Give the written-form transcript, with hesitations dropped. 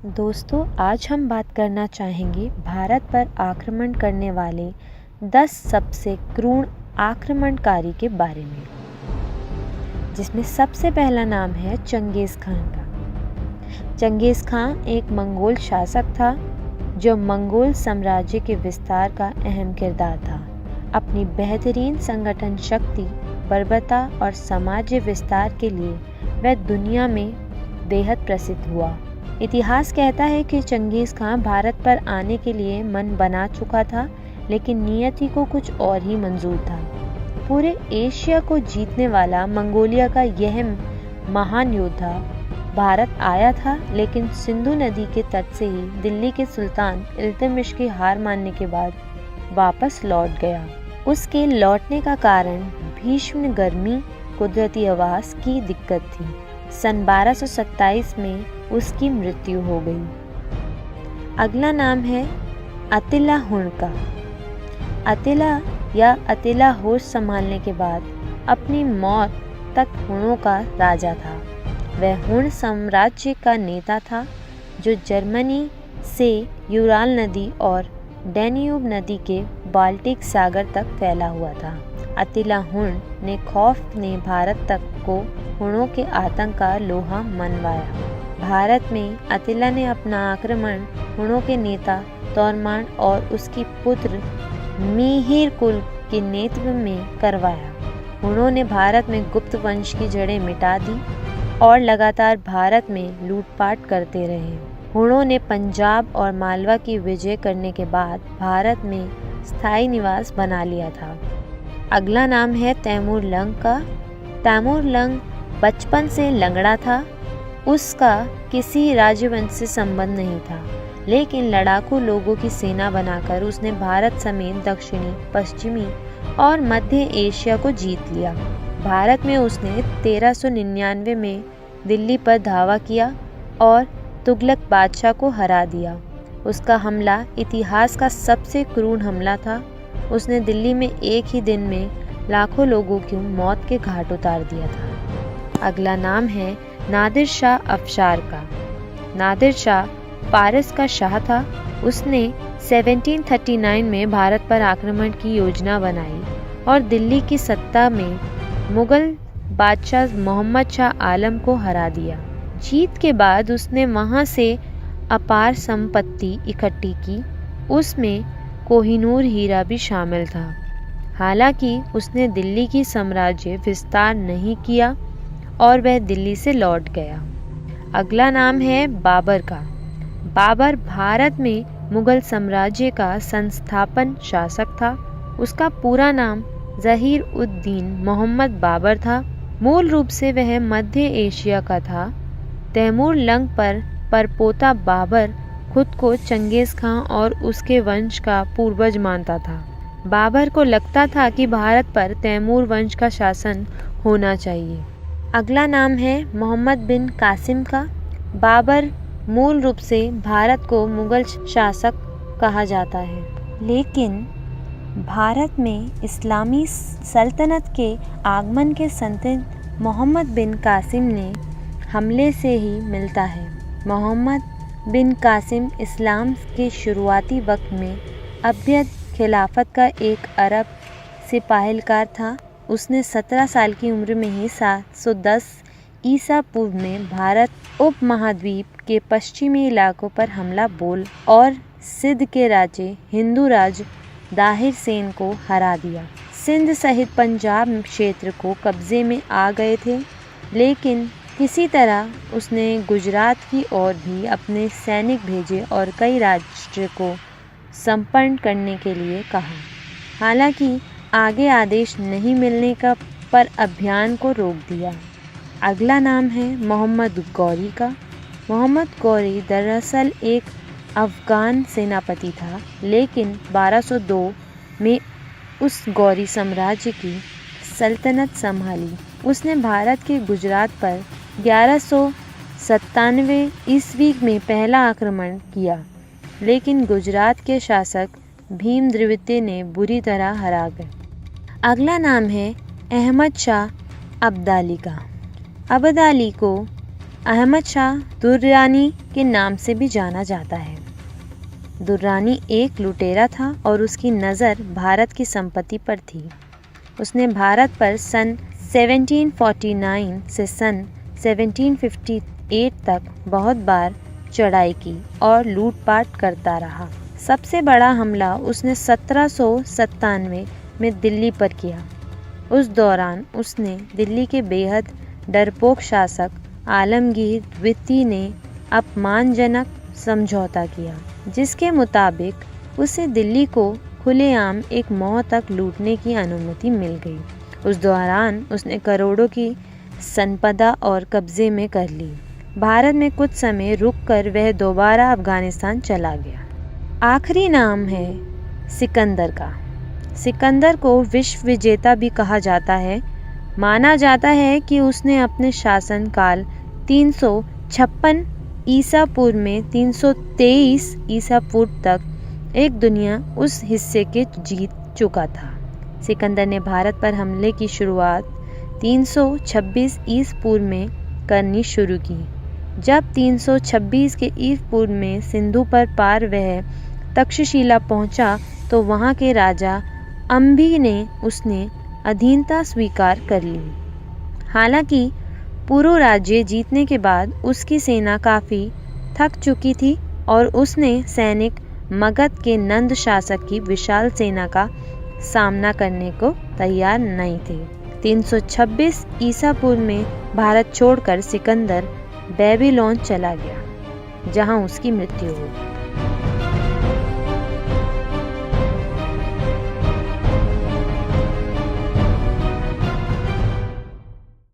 दोस्तों, आज हम बात करना चाहेंगे भारत पर आक्रमण करने वाले 10 सबसे क्रूर आक्रमणकारी के बारे में, जिसमें सबसे पहला नाम है चंगेज़ खान का। चंगेज़ खान एक मंगोल शासक था जो मंगोल साम्राज्य के विस्तार का अहम किरदार था। अपनी बेहतरीन संगठन शक्ति, बर्बरता और साम्राज्य विस्तार के लिए वह दुनिया में बेहद प्रसिद्ध हुआ। इतिहास कहता है कि चंगेज़ खान भारत पर आने के लिए मन बना चुका था, लेकिन नियति को कुछ और ही मंजूर था। पूरे एशिया को जीतने वाला मंगोलिया का यह महान योद्धा भारत आया था, लेकिन सिंधु नदी के तट से ही दिल्ली के सुल्तान इल्तुतमिश की हार मानने के बाद वापस लौट गया। उसके लौटने का कारण भीषण गर्मी, कुदरती आवास की दिक्कत थी। सन 1227 में उसकी मृत्यु हो गई। अगला नाम है अतिला हुन का। अतिला या अतिला होश संभालने के बाद अपनी मौत तक हुनों का राजा था। वह हुन साम्राज्य का नेता था जो जर्मनी से यूराल नदी और डैन्यूब नदी के बाल्टिक सागर तक फैला हुआ था। अतिला हुन ने खौफ ने भारत तक को हुनों के आतंक का लोहा मनवाया। भारत में अतिला ने अपना आक्रमण हुनों के नेता तोरमान और उसकी पुत्र मिहिर कुल के नेतृत्व में करवाया। हुनों ने भारत में गुप्त वंश की जड़ें मिटा दी और लगातार भारत में लूटपाट करते रहे। हुनों ने पंजाब और मालवा की विजय करने के बाद भारत में स्थायी निवास बना लिया था। अगला नाम है तैमूर लंग का। तैमूर लंग बचपन से लंगड़ा था। उसका किसी राजवंश से संबंध नहीं था, लेकिन लड़ाकू लोगों की सेना बनाकर उसने भारत समेत दक्षिणी, पश्चिमी और मध्य एशिया को जीत लिया। भारत में उसने 1399 में दिल्ली पर धावा किया और तुगलक बादशाह को हरा दिया। उसका हमला इतिहास का सबसे क्रूर हमला था। उसने दिल्ली में एक ही दिन में लाखों लोगों की मौत के घाट उतार दिया था। अगला नाम है नादिर शाह अफशार का। नादिर शाह पारस का शाह था। उसने 1739 में भारत पर आक्रमण की योजना बनाई और दिल्ली की सत्ता में मुगल बादशाह मोहम्मद शाह आलम को हरा दिया। जीत के बाद उसने वहां से अपार संपत्ति इकट्ठी की। उसमें कोहिनूर हीरा भी शामिल था। हालांकि उसने दिल्ली की साम्राज्य विस्तार नहीं किया और वह दिल्ली से लौट गया। अगला नाम है बाबर का। बाबर भारत में मुगल साम्राज्य का संस्थापन शासक था। उसका पूरा नाम ज़हीर उद दीन मोहम्मद बाबर था। मूल रूप से वह मध्य एशिया का था। तैमूर लंग पर परपोता बाबर खुद को चंगेज़ खान और उसके वंश का पूर्वज मानता था। बाबर को लगता था कि भारत पर तैमूर वंश का शासन होना चाहिए। अगला नाम है मोहम्मद बिन कासिम का। बाबर मूल रूप से भारत को मुगल शासक कहा जाता है, लेकिन भारत में इस्लामी सल्तनत के आगमन के संत मोहम्मद बिन कासिम ने हमले से ही मिलता है। मोहम्मद बिन कासिम इस्लाम के शुरुआती वक्त में अब्यद खिलाफत का एक अरब सिपाहिलकार था। उसने 17 साल की उम्र में ही 710 ईसा पूर्व में भारत उपमहाद्वीप के पश्चिमी इलाकों पर हमला बोल और सिंध के राजे हिंदू राज दाहिर सेन को हरा दिया। सिंध सहित पंजाब क्षेत्र को कब्जे में आ गए थे, लेकिन किसी तरह उसने गुजरात की ओर भी अपने सैनिक भेजे और कई राज्य को संपन्न करने के लिए कहा। हालांकि आगे आदेश नहीं मिलने का पर अभियान को रोक दिया। अगला नाम है मोहम्मद गौरी का। मोहम्मद गौरी दरअसल एक अफगान सेनापति था, लेकिन 1202 में उस गौरी साम्राज्य की सल्तनत संभाली। उसने भारत के गुजरात पर 1197 ईस्वी में पहला आक्रमण किया, लेकिन गुजरात के शासक भीम द्वितीय ने बुरी तरह हरा गए। अगला नाम है अहमद शाह अब्दाली का। अब्दाली को अहमद शाह दुर्रानी के नाम से भी जाना जाता है। दुर्रानी एक लुटेरा था और उसकी नज़र भारत की संपत्ति पर थी। उसने भारत पर सन 1749 से सन 1758 तक बहुत बार चढ़ाई की और लूटपाट करता रहा। सबसे बड़ा हमला उसने 1797 में दिल्ली पर किया। उस दौरान उसने दिल्ली के बेहद डरपोक शासक आलमगीर द्वितीय ने अपमानजनक समझौता किया, जिसके मुताबिक उसे दिल्ली को खुलेआम एक माह तक लूटने की अनुमति मिल गई। उस दौरान उसने करोड़ों की संपदा और कब्जे में कर ली। भारत में कुछ समय रुककर वह दोबारा अफगानिस्तान चला गया। आखिरी नाम है सिकंदर का। सिकंदर को विश्व विजेता भी कहा जाता है। माना जाता है कि उसने अपने शासनकाल 356 ईसा पूर्व में 323 ईसा पूर्व तक एक दुनिया उस हिस्से के जीत चुका था। सिकंदर ने भारत पर हमले की शुरुआत 326 ईसा पूर्व में करनी शुरू की। जब 326 के ईसा पूर्व में सिंधु पर पार वह तक्षशिला पहुंचा तो वहां के राजा अम्भी ने उसने अधीनता स्वीकार कर ली। हालांकि पूरा राज्य जीतने के बाद उसकी सेना काफ़ी थक चुकी थी और उसने सैनिक मगध के नंद शासक की विशाल सेना का सामना करने को तैयार नहीं थे। 326 ईसा पूर्व में भारत छोड़कर सिकंदर बेबीलोन चला गया, जहां उसकी मृत्यु हुई।